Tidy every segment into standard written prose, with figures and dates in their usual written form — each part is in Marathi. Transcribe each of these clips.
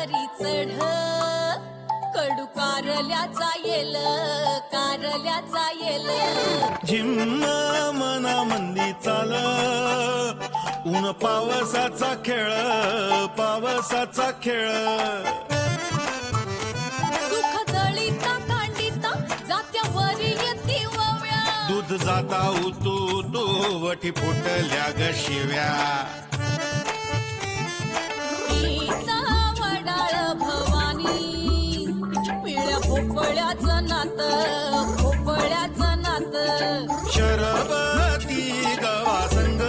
वरी चढ कडू कारल्याचा येल झिम्म मना मंदी चाल ऊन पावसाचा खेळ सुख दळीता कांडिता जात्यावरी येती वव्या दूध जाता उतू तो वठी फुटल्या ग शिव्या गीता वडाळ भवानी पिळ्या भोपळ्याचं नात शरबती गवा संग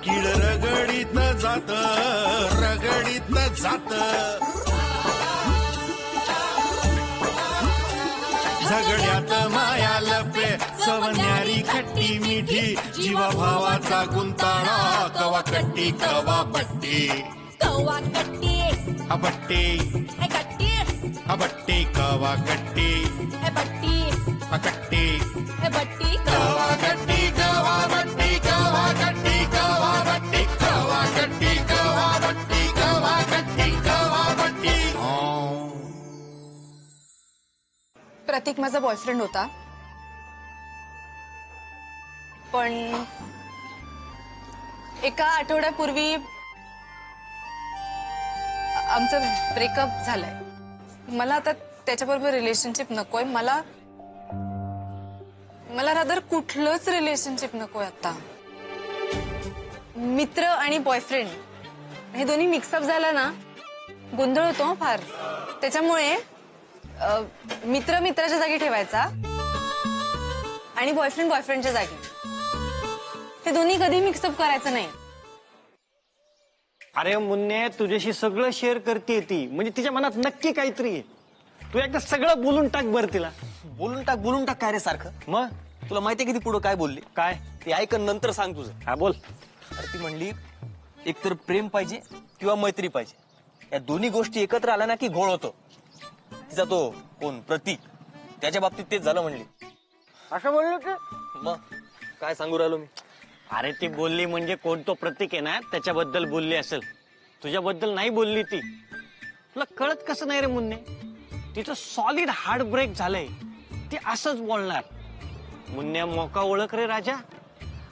किड रगडीत जात झगड्यात माया लपे सवन्यारी खट्टी मिठी जीवा भावाचा गुंताळा कवा कट्टी कवा बट्टी अबट्टी अबट्टी कवा कट्टी बट्टी अकट्टी बट्टी कवा कट्टी कवा बट्टी कवा कट्टी कवा बट्टी कवा कट्टी कवा बट्टी कवा कट्टी कवा बट्टी प्रतीक माझा बॉयफ्रेंड होता, पण एका आठवड्यापूर्वी आमचं ब्रेकअप झालंय. मला आता त्याच्याबरोबर रिलेशनशिप नकोय. मला रादर कुठलंच रिलेशनशिप नकोय आता. मित्र आणि बॉयफ्रेंड हे दोन्ही मिक्सअप झालं ना गोंधळ होतो फार. त्याच्यामुळे मित्र मित्राच्या जागी ठेवायचा आणि बॉयफ्रेंड बॉयफ्रेंडच्या जागी. हे दोन्ही कधी मिक्सअप करायचं नाही. अरे मुन्ने, तुझ्याशी सगळं शेअर करते ती, म्हणजे तिच्या मनात नक्की काहीतरी आहे. तू एकदा सगळं बोलून टाक बर तिला. बोलून टाक काय रे सारखं. मग तुला माहितीये की ती पुढे काय बोलली? काय ती ऐक नंतर सांग तुझं. हा बोल. अरे ती म्हणली एकतर प्रेम पाहिजे किंवा मैत्री पाहिजे, या दोन्ही गोष्टी एकत्र आल्या ना की घोळ होतो. तिचा तो कोण प्रतीक, त्याच्या बाबतीत तेच झालं म्हणली. असं बोललो की मग काय सांगू राहिलो मी. अरे ती बोलली म्हणजे कोण तो प्रतीक आहे ना त्याच्याबद्दल बोलली असेल, तुझ्याबद्दल नाही बोलली ती. तुला कळत कसं नाही रे मुन्ने, तिचं सॉलिड हार्ट ब्रेक झालंय, ती असंच बोलणार. मुन्ने मोका ओळख रे राजा.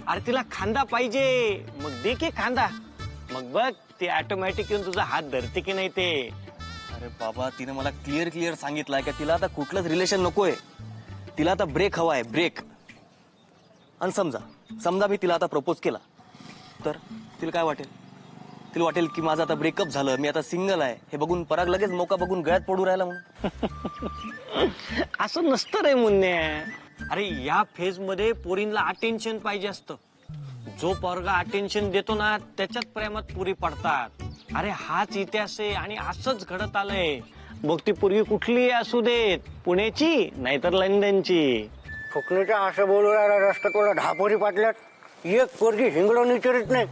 अरे तिला खांदा पाहिजे, मग दे की खांदा, मग बघ ती ऑटोमॅटिक येऊन तुझा हात धरते की नाही ते. अरे बाबा, तिने मला क्लिअर सांगितलंय की तिला आता कुठलंच रिलेशन नकोय, तिला आता ब्रेक हवाय, ब्रेक. आणि समजा मी तिला आता प्रपोज केला तर तिला काय वाटेल? तिला वाटेल की माझं आता ब्रेकअप झालं, मी आता सिंगल आहे, हे बघून पराग लगेच मौका बघून गळ्यात पडू राहिला म्हणून. असं नसतं रे मुन्ने. अरे या फेज मध्ये पोरींला अटेन्शन पाहिजे असतं. जो पोरगा अटेन्शन देतो ना त्याच्यात प्रेमात पुरी पडतात. अरे हाच इतिहास आहे आणि असंच घडत आलंय. मग ती पोरगी कुठली असू देत, पुण्याची नाहीतर लंडनची. फुकणीच्या असं बोलू राहिला रस्ता तुला ढापोरी पाटल्यात. एक पोरगी हिंगडून विचारित नाही.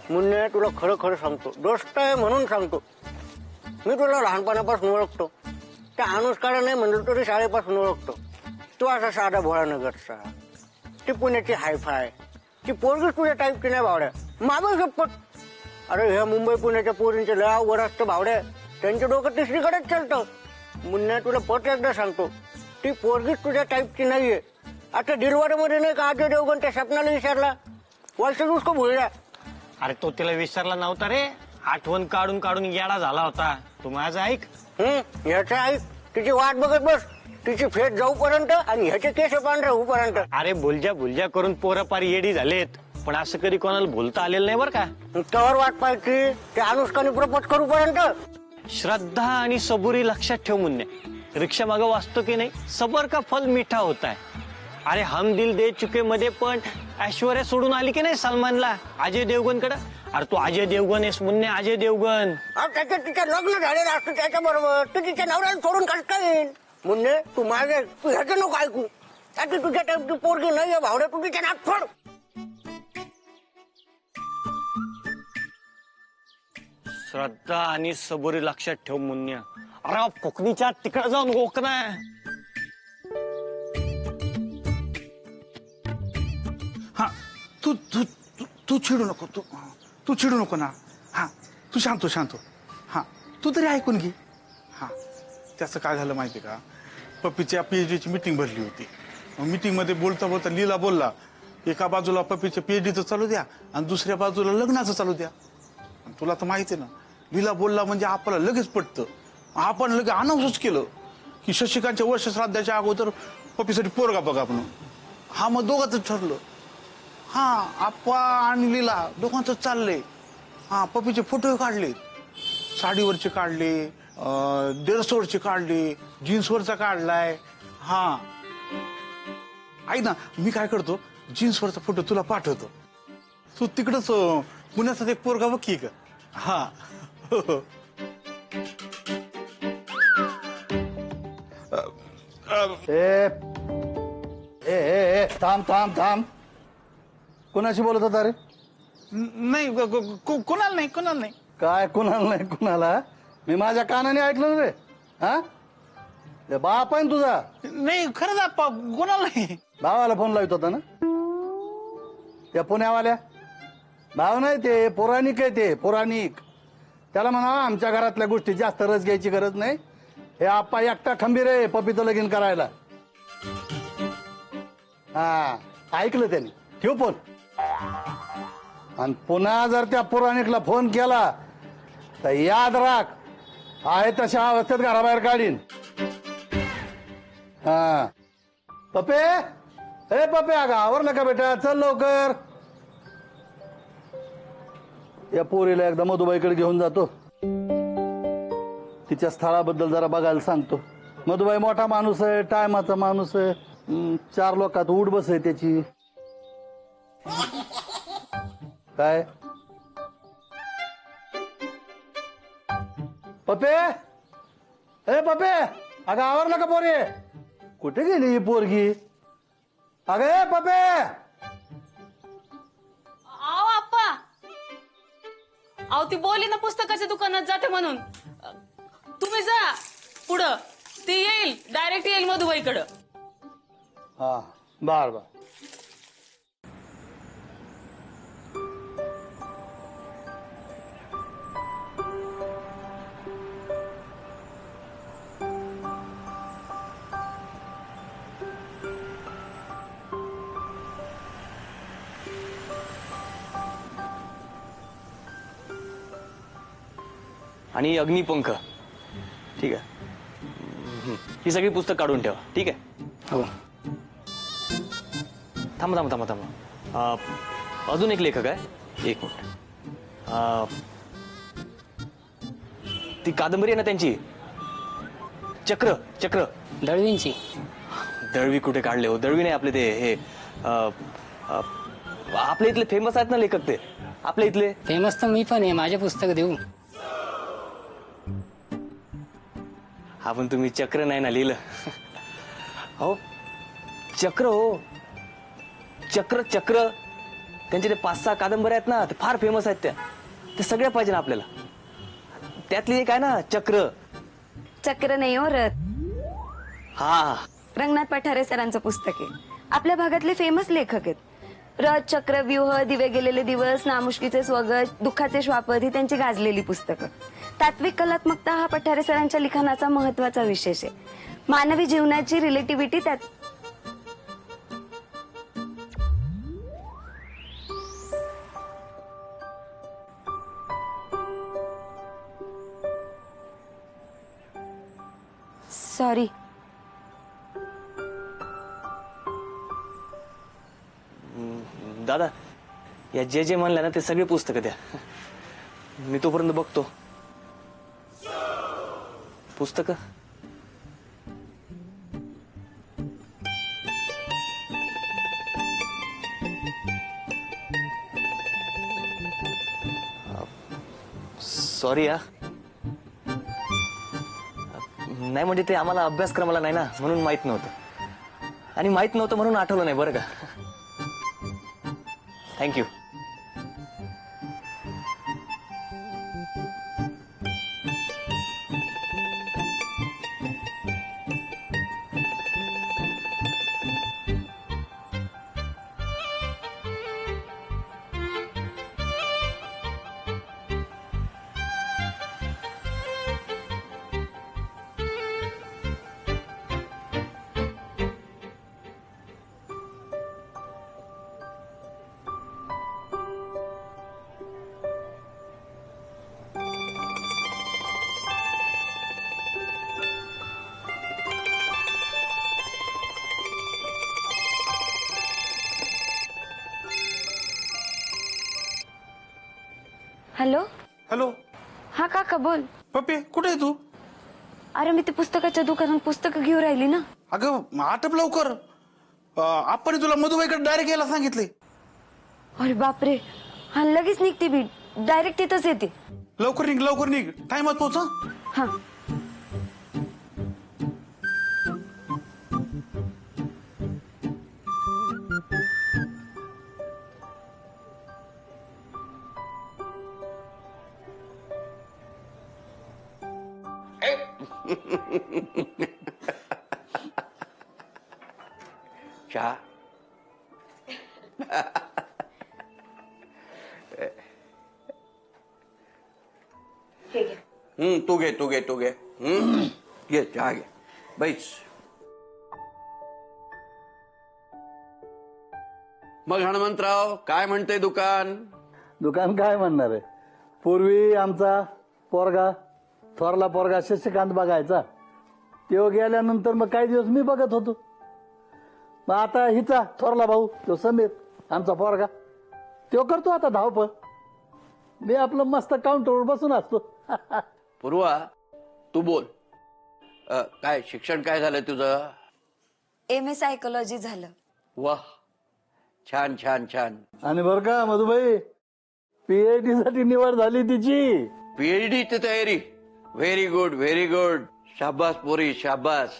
मुन्ने तुला खरं सांगतो, दोस्त आहे म्हणून सांगतो. मी तुला लहानपणापासून ओळखतो, त्या अनुष्काला नाही म्हणलं तरी शाळेपासून ओळखतो. तू असा साधा भोळा नगरचा, ती पुण्याची हायफाय, ती पोरगीच तुझ्या टाईपची नाही भावड्या. मागं शपथ. अरे ह्या मुंबई पुण्याच्या पोरींचे लय अवघड असतं भावड्या, त्यांच्या डोकं तिसरीकडेच चालतं. मुन्ने तुला पट एकदा सांगतो, ती पोरगीच तुझ्या टाईपची नाहीये. आता दिलवाड्यामध्ये नाही का अजय देवगण त्या सपनाला विचारला, वर्ष उसको भुलला. अरे तो तिला विसरला नव्हता रे, आठवण काढून काढून येडा झाला होता. तू माझं ऐक. ह्याचं ऐक, तिची वाट बघत बस, तिची फेट जाऊपर्यंत आणि ह्याचे केस पांढरे होऊपर्यंत. अरे भुलजा करून पोरं पार येडी झालेत, पण असं कधी कोणाला भुलता आलेलं नाही बरं का. त्यावर वाट पाहिजे त्या अनुष्काने प्रपोज करूपर्यंत. श्रद्धा आणि सबुरी लक्षात ठेव मुन्ने. रिक्षा मागं वाचतो की नाही, सबर का फल मिठा होता है. अरे हम दिल दे चुके मध्ये पण ऐश्वर्या सोडून आली की नाही सलमानला, अजय देवगण कडे. अरे तू अजय देवगण आहेस मुन्ने, अजय देवगण. त्याच्यात तिचं लग्न झालेलं असतं त्याच्या बरोबर, तू तिच्या नवऱ्याला सोडून कसं काय येईल? मुन्ने तू माझे, तू ह्याचं नको ऐकू. त्याची तुझ्या टाईपची पोरगी नाहीये भावड्या, तू तिच्या नाक फोड. श्रद्धा आणि सबुरी लक्षात ठेव मुन्ने. अरे कोकणीच्या तिकडे जाऊन गोकना. हा तू तू तू तू चिडू नको, तू चिडू नको ना. हा तू शांत. हा तू तरी ऐकून घे. हा, त्याचं काय झालं माहिती का, पप्पीच्या PhDची मीटिंग भरली होती. मीटिंग मध्ये बोलता बोलता लीला बोलला, एका बाजूला पप्पीच्या PhDचं चालू द्या आणि दुसऱ्या बाजूला लग्नाचं चालू द्या. आणि तुला तर माहिती आहे ना, लीला बोलला म्हणजे आपल्याला लगेच पटतं. आपण लगेच अनाऊन्सच केलं की शशिकांतच्या वर्ष श्राद्धाच्या अगोदर पप्पीसाठी पोरगा बघा म्हणून. हा, मग दोघांच ठरलं. हा, आप्पा आणि लीला दोघांच चाललंय. हा, पप्पीचे फोटो काढले, साडीवरचे काढले, ड्रेसवरचे काढले, जीन्सवरचा काढलाय. हा, ऐक ना, मी काय करतो, जीन्सवरचा फोटो तुला पाठवतो. तू तिकडच पुण्याचा एक पोरगा बघ की का. हा. ए ए ए थांब थांब थांब. कुणाशी बोलत होता रे? नाही, कोणाला नाही, कोणाला नाही. काय कुणाला नाही कुणाला? मी माझ्या कानाने ऐकलं ना रे. हा, ते बाप आहे ना तुझा? नाही, खरंच आप्पा, कोणाला नाही. भावाला फोन लावत होता ना, त्या पुण्यावाल्या? भाव नाही, ते पौराणिक आहे, ते पौराणिक. त्याला म्हणा आमच्या घरातल्या गोष्टी जास्त रस घ्यायची गरज नाही. हे आप्पा एकटा खंबीर आहे पपीचं लगीन करायला. हा, ऐकलं त्यांनी. ठेव फोन. आणि पुन्हा जर त्या पौराणिकला फोन केला तर याद राख, आहे तशा अवस्थेत घराबाहेर काढीन. हा, पपे, ए पपे, अगं आवरलं का बेटा? चल लवकर. या पोरीला एकदा मधुबाईकडे घेऊन जातो, तिच्या स्थळाबद्दल जरा बघायला सांगतो. मधुबाई मोठा माणूस आहे, टायमाचा माणूस आहे. 4 लोकात उठ बस आहे त्याची. काय पपे, ए पपे, अगं आवरलं का पोरी? कुठे गेली ही पोरगी? अगं ए पपे. आओ आप्पा, आओ ती बोली ना पुस्तकाच्या दुकानात जाते म्हणून. तुम्ही जा पुढं, ती येईल, डायरेक्ट येईल मधुबाईकडं. हा, बर बर. आणि अग्निपंख. ठीक आहे, ही सगळी पुस्तक काढून ठेवा. ठीक आहे. हो. थांबा थांबा थांबा थांबा. अजून एक लेखक आहे, एक मिनिट. ती कादंबरी आहे ना त्यांची, चक्र. चक्र दळवींची. दळवी कुठे काढले हो? दळवी नाही, आपले ते हे आपल्या इथले फेमस आहेत ना लेखक, ते आपल्या इथले. फेमस तर मी पण आहे, माझे पुस्तक देऊ. हा, पण तुम्ही चक्र नाही ना लिहिलं. हो, चक्र. हो, चक्र. चक्र त्यांचे ते 5-6 कादंबऱ्या आहेत ना, ते फार फेमस आहेत. ते सगळ्या पाहिजे ना आपल्याला. त्यातली एक आहे ना, चक्र. चक्र नाही हो, रथ. हा, रंगनाथ पठारे सरांचं पुस्तक आहे. आपल्या भागातले फेमस लेखक आहेत. रथ, चक्र, व्यूह, दिवे गेलेले दिवस, नामुष्कीचे स्वगत, दुःखाचे श्वापद ही त्यांची गाजलेली पुस्तकं. तात्विक कलात्मकता हा पठारे सरांच्या लिखाणाचा महत्वाचा विशेष आहे. मानवी जीवनाची रिलेटिव्हिटी त्यात. सॉरी. दादा, या जे म्हणलं ना ते सगळे पुस्तकं द्या, मी तोपर्यंत बघतो पुस्तकं. सॉरी. नाही म्हणजे ते आम्हाला अभ्यासक्रमाला नाही ना, म्हणून माहित नव्हतं. आणि माहित नव्हतं म्हणून आठवलं नाही, बरं का. थँक्यू. हॅलो. हॅलो हा काका बोल. पप्पी कुठे आहे तू? अरे मी ते पुस्तकाच्या दुकानात पुस्तकं घेऊन राहिली ना. अगं आटप लवकर. आपण तुला मधुबाईकडे डायरेक्ट यायला सांगितले. अरे बापरे, हा लगेच निघते मी, डायरेक्ट तिथंच येते. लवकर निघ टाइमात पोहोच. हा. चहा. तू घे. घे चहा घे. बैस. मग हनुमंतराव काय म्हणते दुकान? दुकान काय म्हणणार आहे? पूर्वी आमचा पोरगा, थोरला पोरगा शशिकांत बघायचा. तो गेल्यानंतर मग काही दिवस मी बघत होतो. मग आता हिचा थोरला भाऊ तो समीर आमचा पोरगा, तो करतो आता धावपळ. मी आपलं मस्त काउंटरवर बसून असतो. पूर्वा तू बोल. काय शिक्षण काय झालं तुझं? MA सायकोलॉजी झालं. वाह, छान. आणि बरं का मधुबाई, PhD साठी निवड झाली तिची. PhD ची तयारी. Very good. शाबास पोरी, शाबास.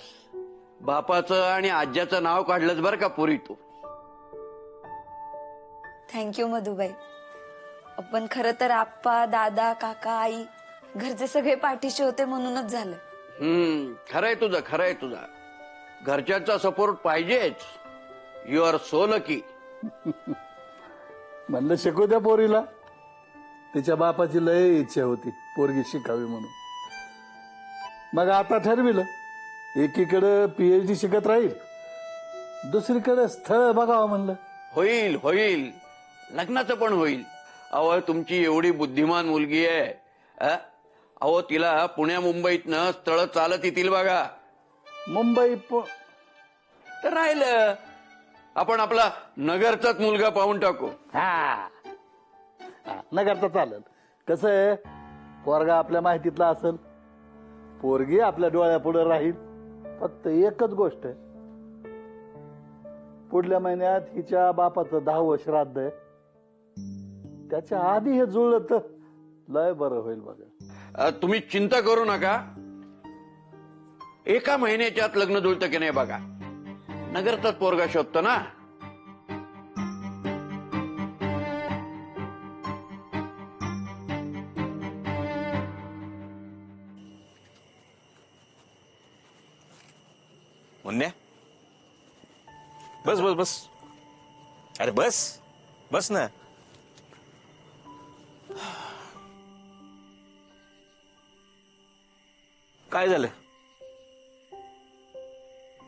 बापाचं आणि आज्याचं नाव काढलंच बरं का पोरी तू. थँक्यू मधुबाई. पण खरं तर आप्पा, दादा, काका, आई घरचे सगळे पाठीशी होते म्हणूनच झालं. खरंय तुझं. घरच्यांचा सपोर्ट पाहिजेच. You are so lucky. म्हणलं शिकू द्या पोरीला. तिच्या बापाची लय इच्छा होती पोरगी शिकावी म्हणून. मग आता ठरविलं, एकीकडे PhD शिकत राहील, दुसरीकडे स्थळ बघावं म्हणलं. होईल. लग्नाचं पण होईल. अहो तुमची एवढी बुद्धिमान मुलगी आहे. अहो तिला पुण्या मुंबईतनं स्थळ चालत येतील बघा. मुंबई तर राहिलं आपण आपला नगरचाच मुलगा पाहून टाकू. हा न करता चालेल. कसं आहे, पोरगा आपल्या माहितीतला असेल, पोरगी आपल्या डोळ्यापुढे राहील. फक्त एकच गोष्ट आहे, पुढल्या महिन्यात हिच्या बापाचं 10वं श्राद्ध आहे. त्याच्या आधी हे जुळलं तर लय बरं होईल बघा. तुम्ही चिंता करू नका. एका महिन्याच्या आत लग्न जुळतं की नाही बघा. नगरचाच पोरगा शोधतो ना. मुन्ने, बस. अरे बस ना. काय झालं?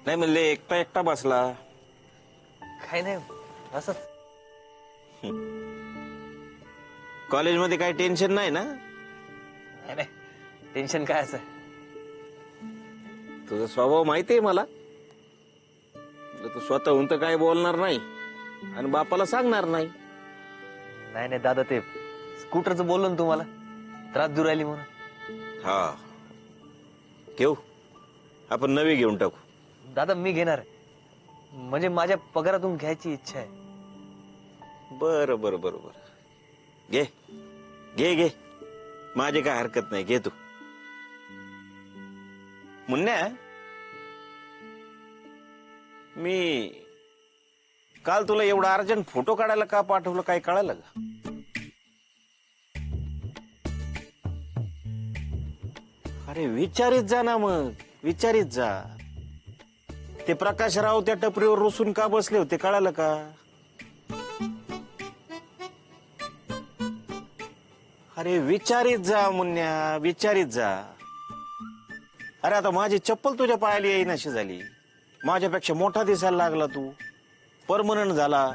नाही म्हणले एकटा बसला. काय नाही असं. कॉलेजमध्ये काही टेन्शन नाही ना? नाही टेन्शन काय असं. तुझा स्वभाव माहिती आहे मला. तू स्वतःहून तर काय बोलणार नाही आणि बापाला सांगणार नाही. नाही दादा, ते स्कूटरचं बोललो ना तुम्हाला, त्रास दूर राहिली म्हणून. हा घेऊ, आपण नवी घेऊन टाकू. दादा मी घेणार आहे, म्हणजे माझ्या पगारातून घ्यायची इच्छा आहे. बरं घे. माझी काय हरकत नाही, घे तू. मुन्या, मी काल तुला एवढा अर्जंट फोटो काढायला का पाठवलं, काय कळालं का? अरे विचारित जा ना, मग विचारित जा. ते प्रकाशराव त्या टपरीवर रुसून का बसले होते, कळालं का? अरे विचारित जा मुन्या, विचारित जा. अरे आता माझी चप्पल तुझ्या पायाला येईनाशी झाली. माझ्यापेक्षा मोठा दिसायला लागला तू, परमनंट झाला,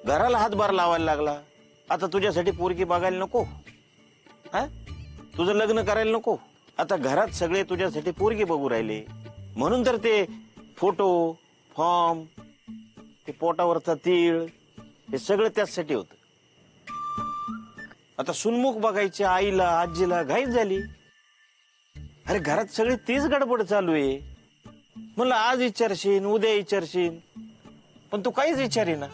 घराला हातभार लावायला लागला. आता तुझ्यासाठी पोरगी बघायला नको? हा, तुझं लग्न करायला नको? आता घरात सगळे तुझ्यासाठी पोरगी बघू राहिले, म्हणून तर ते फोटो, फॉर्म, ते पोटावरचा तीळ, हे सगळं त्याचसाठी होत. आता सुनमुख बघायची आईला आजीला घाईच झाली. अरे घरात सगळी तीच गडबड चालू आहे. म्हणलं आज विचारशील उद्या विचारशील, पण तू काहीच विचारेना.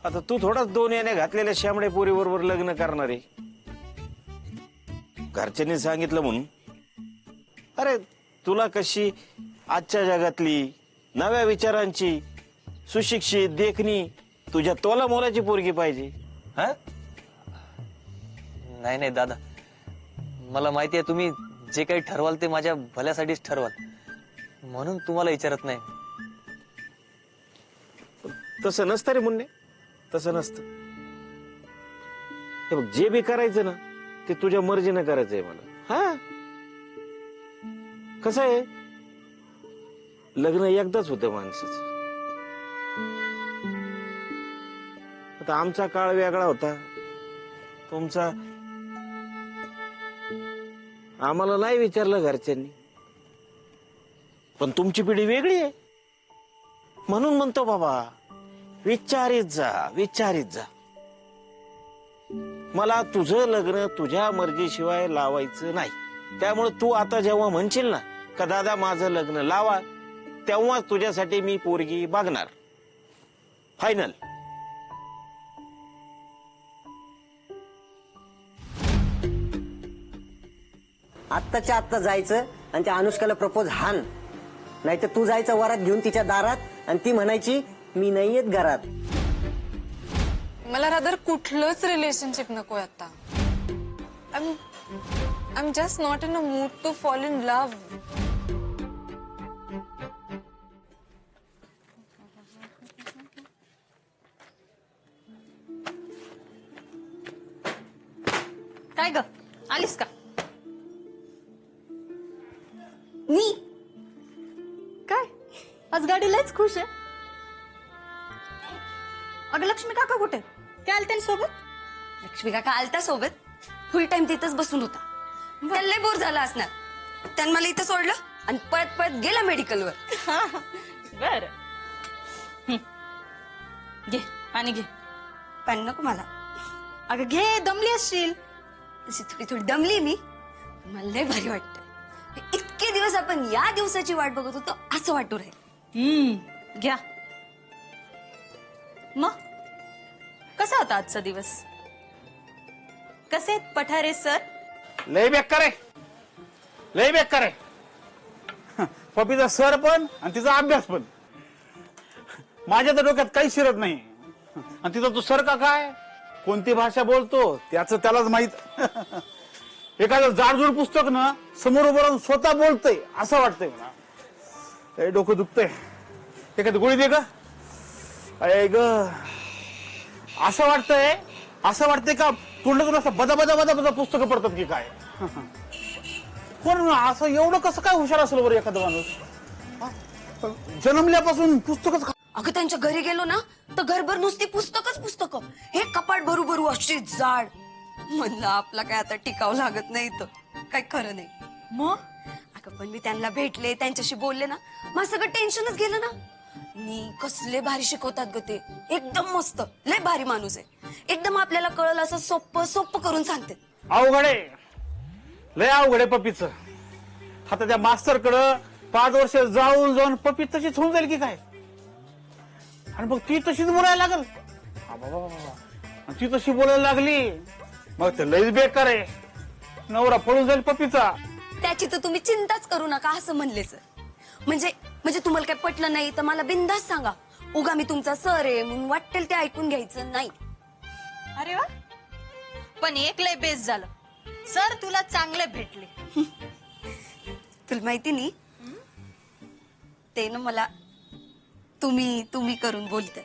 आता तू थोडाच 2 याने घातलेल्या शामडे पोरी बरोबर लग्न करणार आहे. घरच्यांनी सांगितलं म्हणून. अरे तुला कशी आजच्या जगातली नव्या विचारांची सुशिक्षित देखणी तुझ्या तोला मोलाची पोरगी पाहिजे. हा नाही नाही दादा, मला माहिती आहे तुम्ही जे काही ठरवाल ते माझ्या भल्यासाठीच ठरवाल, म्हणून तुम्हाला विचारत नाही. तसं नसतं रे मुन्ने, तसं नसतं. हे बघ, जे बी करायचं ना ते तुझ्या मर्जीनं करायचंय मला. हा कसं आहे, लग्न एकदाच होतं माणसाचं. आता आमचा काळ वेगळा होता, तुमचा. आम्हाला नाही विचारलं घरच्यांनी, पण तुमची पिढी वेगळी आहे. म्हणून म्हणतो बाबा, विचारित जा, विचारित जा. मला तुझं लग्न तुझ्या मर्जीशिवाय लावायचं नाही. त्यामुळे तू आता जेव्हा म्हणशील ना का दादा माझं लग्न लावा, तेव्हा तुझ्यासाठी मी पोरगी बघणार. फायनल. आत्ताच्या आत्ता जायचं आणि त्या अनुष्काला प्रपोज हान, नाही तर तू जायचं वरात घेऊन तिच्या दारात आणि ती म्हणायची मी नाही येत घरात. मला रादर कुठलंच रिलेशनशिप नकोय आता. I am just not in a mood to fall in love. काय ग आलीस का? मी काय आज गाडी लयच खुश आहे. अगं लक्ष्मी काका कुठे? ते आलते ना सोबत? लक्ष्मी काका आलता सोबत, फुल टाइम तिथंच बसून होता. त्याला लय बोर झाला असणार. त्यानं मला इथं सोडलं आणि पळत पळत गेला मेडिकलवर. बर घे पाणी घे. पण नको मला. अगं घे, दमली असशील. तशी थोडी थोडी दमली मी. मला लय भारी वाटतं. इतके दिवस आपण या दिवसाची वाट बघत होतो असं वाटू राहील. घ्या. मग कसा होता आजचा दिवस? कसे आहेत पठारे सर? लय बेकार आहे, लय बेकार आहे. पपीचा सर पण आणि तिचा अभ्यास पण. माझ्या तर डोक्यात काही शिरत नाही. आणि तिचा तो सर का काय, कोणती भाषा बोलतो त्याचं त्यालाच माहित. एखादं जाडजूड पुस्तक ना समोर उभं राहून स्वतः बोलतय असं वाटतंय मला. लय डोकं दुखतंय. एखादी गोळी दे ग. अरे ग, असं वाटतंय का तोंडातून असं बदा बदा बदा बदा पुस्तकं पडतात की काय. कोण असं एवढं कसं काय हुशार असेल बरं एखादा माणूस. जन्मल्यापासून पुस्तकच. अगं त्यांच्या घरी गेलो ना तर घरभर नुसती पुस्तकं. हे कपाट भरू भरू अशी जाड. म्हणलं आपला काय आता टिकावं लागत नाही तर काय खरं नाही. मग अगं पण मी त्यांना भेटले, त्यांच्याशी बोलले ना, मग सगळं टेन्शनच गेलं ना. नी कसले भारी शिकवतात ग ते. एकदम मस्त, लय भारी माणूस आहे. एकदम आपल्याला कळलं असं सोप्प करून सांगते. अवघडे, लय अवघडे पपीच. आता त्या मास्तर कडं 5 वर्ष जाऊन पपी तशीच होऊन जाईल की काय. आणि मग ती तशीच बोलायला लागल. ती तशी बोलायला लागली मग ते लयच बेकार आहे. नवरा पळून जाईल पपीचा. त्याची तर तुम्ही चिंताच करू नका असं म्हणले सर. म्हणजे तुम्हाला काय पटलं नाही तर मला बिनधास्त सांगा. उगा मी तुमचा सर आहे म्हणून वाटेल ते ऐकून घ्यायचं नाही. अरे वा, पण एक लय बेस झालं. सर तुला चांगले भेटले. तुला माहिती नाही ते ना मला तुम्ही करून बोलतात.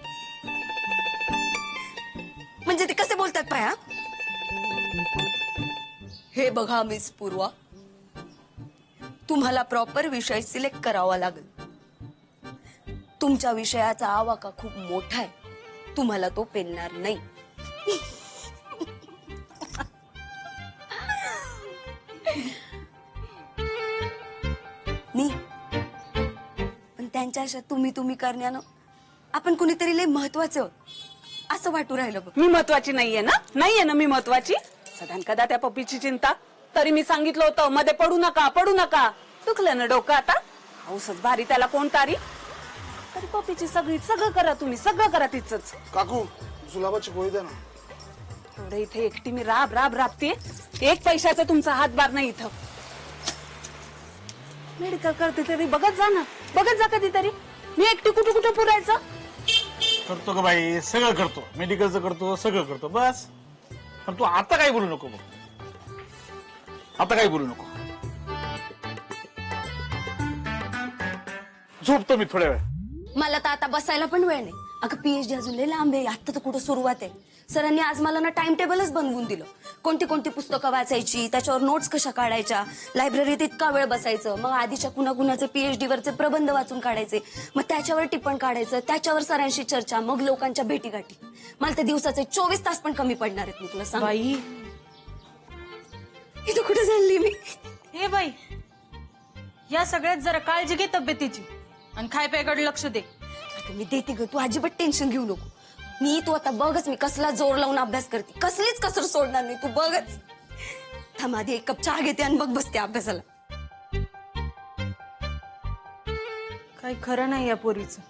म्हणजे ते कसे बोलतात पाया. हे बघा मिस पूर्वा, तुम्हाला प्रॉपर विषय सिलेक्ट करावा लागेल. तुमच्या विषयाचा आवाका खूप मोठा आहे, तुम्हाला तो पेलणार नाही. मी पण त्यांच्या अशा तुम्ही करण्यानं आपण कुणीतरी लय महत्वाचे आहोत. असं वाटू राहिलं बघ. मी महत्वाची नाहीये ना मी महत्वाची. सदान कदा त्या पप्पीची चिंता. तरी मी सांगितलं होतं मध्ये पडू नका. दुखलं ना डोकं आता. हौसच भारी त्याला कोण तारी. तरी पप्पीची सगळं करा तुम्ही, सगळं करा तिचंच. काकू जुलाबाची गोळी द्या ना. एवढं इथे एकटी मी राबते. एक पैशाचा तुमचा हातभार नाही इथं. मेडिकल करते तरी बघत जा कधीतरी. मी एकटी कुठं पुरायचं. करतो का बाई, सगळं करतो, मेडिकलचं करतो, सगळं करतो, बस. पण तू आता काही बोलू नको बघ, आता काही बोलू नको. झोपतो मी थोड्या वेळ. मला तर आता बसायला पण वेळ नाही. अगं पीएचडी अजून लय लांब आहे. आता तर कुठं सुरुवात आहे. सरांनी आज मला ना टाइम टेबलच बनवून दिलं. कोणती कोणती पुस्तकं वाचायची, त्याच्यावर नोट्स कशा काढायच्या, लायब्ररीत इतका वेळ बसायचं, मग आधीच्या कुणाकुणाचे पीएचडी वरचे प्रबंध वाचून काढायचे, मग त्याच्यावर टिप्पण काढायचं, त्याच्यावर सरांशी चर्चा, मग लोकांच्या भेटीगाठी. मला ते दिवसाचे 24 तास पण कमी पडणार आहेत. मी तुला सांग बाई, इथं कुठे चालली मी. हे बाई, या सगळ्यात जरा काळजी घे तब्येतीची आणि खाय प्यायकडे लक्ष दे. अगं मी देते ग, तू अजिबात टेन्शन घेऊ नको. तू आता बघच मी कसला जोर लावून अभ्यास करते. कसलीच कसर सोडणार नाही. तू बघच. थांब आधी एक कप चहा घेते आणि बघ बसते अभ्यासाला. काही खरं नाही या पोरीचं.